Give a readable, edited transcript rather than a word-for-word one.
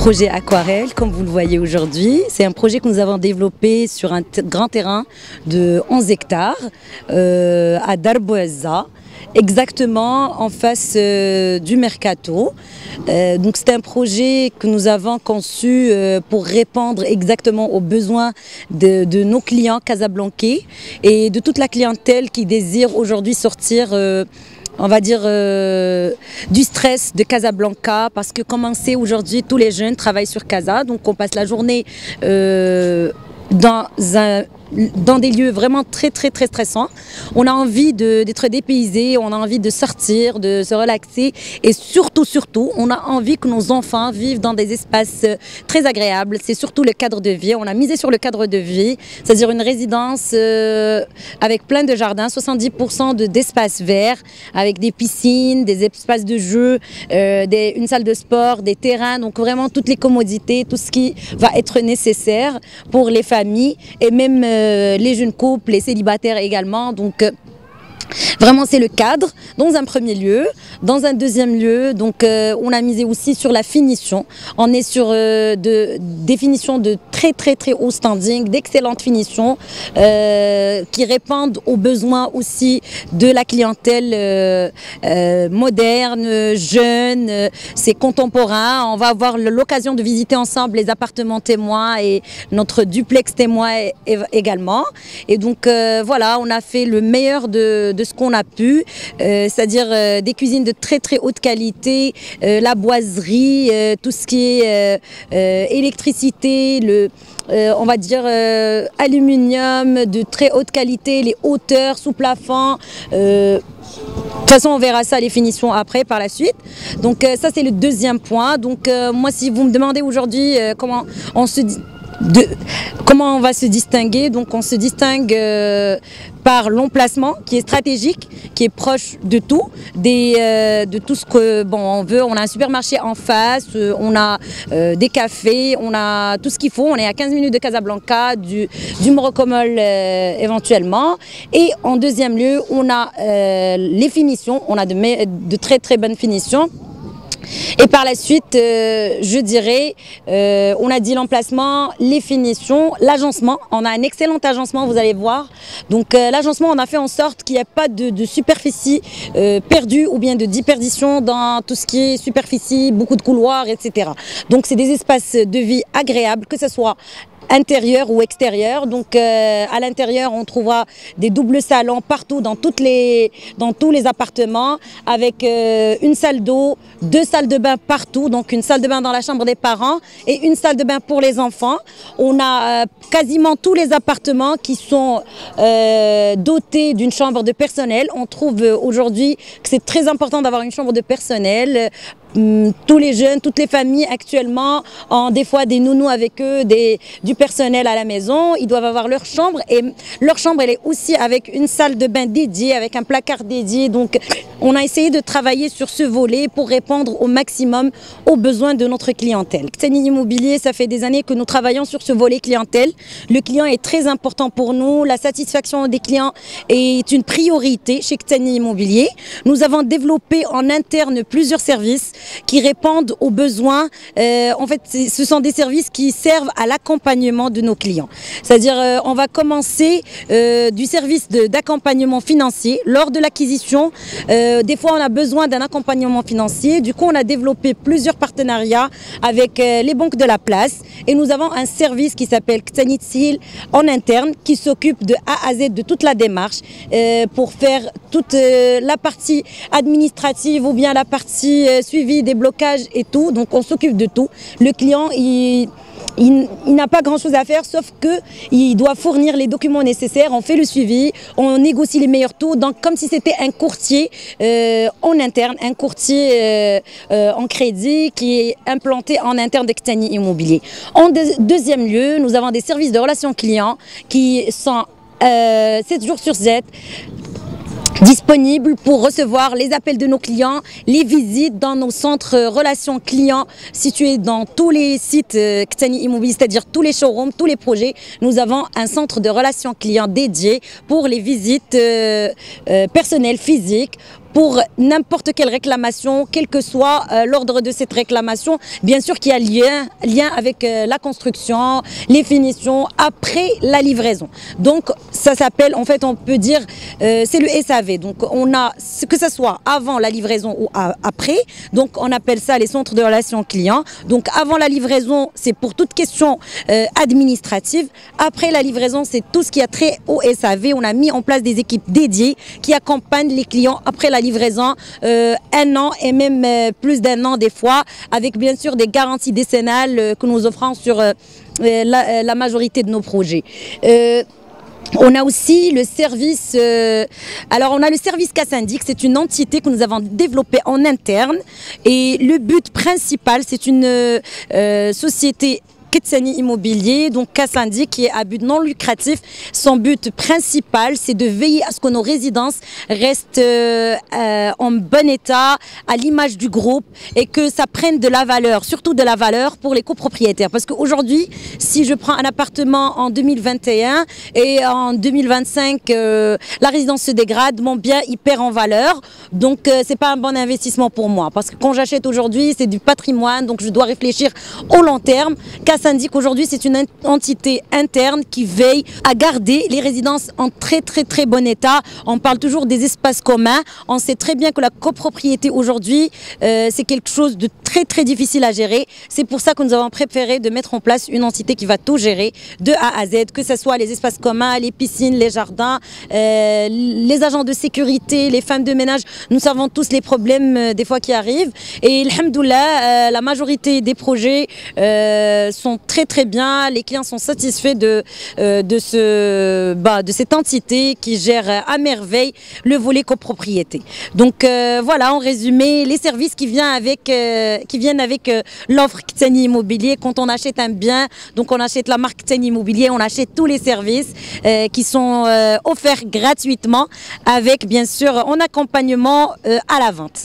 projet Aquarelle, comme vous le voyez aujourd'hui. C'est un projet que nous avons développé sur un grand terrain de 11 hectares à Darbouazza, exactement en face du Mercato. Donc c'est un projet que nous avons conçu pour répondre exactement aux besoins de nos clients casablancais et de toute la clientèle qui désire aujourd'hui sortir on va dire du stress de Casablanca, parce que comme on sait aujourd'hui, tous les jeunes travaillent sur Casa, donc on passe la journée dans des lieux vraiment très stressants. On a envie d'être dépaysé, on a envie de sortir, de se relaxer et surtout, on a envie que nos enfants vivent dans des espaces très agréables. C'est surtout le cadre de vie. On a misé sur le cadre de vie, c'est-à-dire une résidence avec plein de jardins, 70% d'espaces verts, avec des piscines, des espaces de jeu, une salle de sport, des terrains, donc vraiment toutes les commodités, tout ce qui va être nécessaire pour les familles et même les jeunes couples, les célibataires également. Donc vraiment c'est le cadre dans un premier lieu. Dans un deuxième lieu, donc on a misé aussi sur la finition. On est sur des finitions de très haut standing, d'excellentes finitions qui répondent aux besoins aussi de la clientèle moderne, jeune, c'est contemporain. On va avoir l'occasion de visiter ensemble les appartements témoins et notre duplex témoin également. Et donc voilà, on a fait le meilleur de ce qu'on a pu, c'est-à-dire des cuisines de très haute qualité, la boiserie, tout ce qui est électricité, on va dire aluminium de très haute qualité, les hauteurs sous plafond. De toute façon, on verra ça, les finitions après, par la suite. Donc ça, c'est le deuxième point. Donc moi, si vous me demandez aujourd'hui comment on va se distinguer, donc on se distingue par l'emplacement qui est stratégique, qui est proche de tout, de tout ce que on veut. On a un supermarché en face, on a des cafés, on a tout ce qu'il faut. On est à 15 minutes de Casablanca, du Morocco-Mall éventuellement. Et en deuxième lieu, on a les finitions, on a de très bonnes finitions. Et par la suite, je dirais, on a dit l'emplacement, les finitions, l'agencement. On a un excellent agencement, vous allez voir. Donc l'agencement, on a fait en sorte qu'il n'y ait pas de superficie perdue ou bien de déperdition dans tout ce qui est superficie, beaucoup de couloirs, etc. Donc c'est des espaces de vie agréables, que ce soit intérieur ou extérieur. Donc à l'intérieur, on trouvera des doubles salons partout dans tous les appartements, avec une salle d'eau, 2 salles de bain partout, donc une salle de bain dans la chambre des parents et une salle de bain pour les enfants. On a quasiment tous les appartements qui sont dotés d'une chambre de personnel. On trouve aujourd'hui que c'est très important d'avoir une chambre de personnel. Tous les jeunes, toutes les familles actuellement ont des fois des nounous avec eux, du personnel à la maison. Ils doivent avoir leur chambre, et leur chambre elle est aussi avec une salle de bain dédiée, avec un placard dédié. Donc on a essayé de travailler sur ce volet pour répondre au maximum aux besoins de notre clientèle. Ktani Immobilier, ça fait des années que nous travaillons sur ce volet clientèle. Le client est très important pour nous. La satisfaction des clients est une priorité chez Ktani Immobilier. Nous avons développé en interne plusieurs services qui répondent aux besoins. En fait, ce sont des services qui servent à l'accompagnement de nos clients. C'est-à-dire, on va commencer du service d'accompagnement financier lors de l'acquisition. Des fois, on a besoin d'un accompagnement financier. Du coup, on a développé plusieurs partenariats avec les banques de la place. Et nous avons un service qui s'appelle Ktani Tsil en interne, qui s'occupe de A à Z de toute la démarche pour faire toute la partie administrative ou bien la partie suivi des blocages et tout. Donc on s'occupe de tout. Le client, il n'a pas grand chose à faire, sauf qu'il doit fournir les documents nécessaires. On fait le suivi, on négocie les meilleurs taux. Donc comme si c'était un courtier en interne, un courtier en crédit qui est implanté en interne de Ktani Immobilier. En deuxième lieu, nous avons des services de relations clients qui sont 7 jours sur 7 disponible pour recevoir les appels de nos clients, les visites dans nos centres relations clients situés dans tous les sites Ktani Immobilier, c'est-à-dire tous les showrooms, tous les projets. Nous avons un centre de relations clients dédié pour les visites personnelles physiques, pour n'importe quelle réclamation, quel que soit l'ordre de cette réclamation, bien sûr qu'il y a lien avec la construction, les finitions, après la livraison. Donc ça s'appelle, en fait on peut dire, c'est le SAV. Donc on a, que ce soit avant la livraison ou après, donc on appelle ça les centres de relations clients. Donc avant la livraison, c'est pour toute question administrative. Après la livraison, c'est tout ce qui a trait au SAV. On a mis en place des équipes dédiées qui accompagnent les clients après la livraison, 1 an et même plus d'1 an des fois, avec bien sûr des garanties décennales que nous offrons sur la majorité de nos projets. On a aussi le service, alors on a le service Kassandik, c'est une entité que nous avons développée en interne et le but principal, c'est une société Ketsani Immobilier, donc Kassandik, qui est à but non lucratif. Son but principal, c'est de veiller à ce que nos résidences restent en bon état, à l'image du groupe, et que ça prenne de la valeur, surtout de la valeur pour les copropriétaires. Parce qu'aujourd'hui, si je prends un appartement en 2021 et en 2025, la résidence se dégrade, mon bien il perd en valeur. Donc c'est pas un bon investissement pour moi. Parce que quand j'achète aujourd'hui, c'est du patrimoine, donc je dois réfléchir au long terme. Kassandik aujourd'hui, c'est une entité interne qui veille à garder les résidences en très bon état. On parle toujours des espaces communs. On sait très bien que la copropriété aujourd'hui, c'est quelque chose de très difficile à gérer. C'est pour ça que nous avons préféré de mettre en place une entité qui va tout gérer de A à Z, que ce soit les espaces communs, les piscines, les jardins, les agents de sécurité, les femmes de ménage. Nous savons tous les problèmes des fois qui arrivent. Et alhamdoulilah, la majorité des projets sont très bien. Les clients sont satisfaits de cette entité qui gère à merveille le volet copropriété. Donc voilà, en résumé, les services qui viennent avec l'offre Ketsani Immobilier. Quand on achète un bien, donc on achète la marque Ketsani Immobilier, on achète tous les services qui sont offerts gratuitement avec bien sûr un accompagnement à la vente.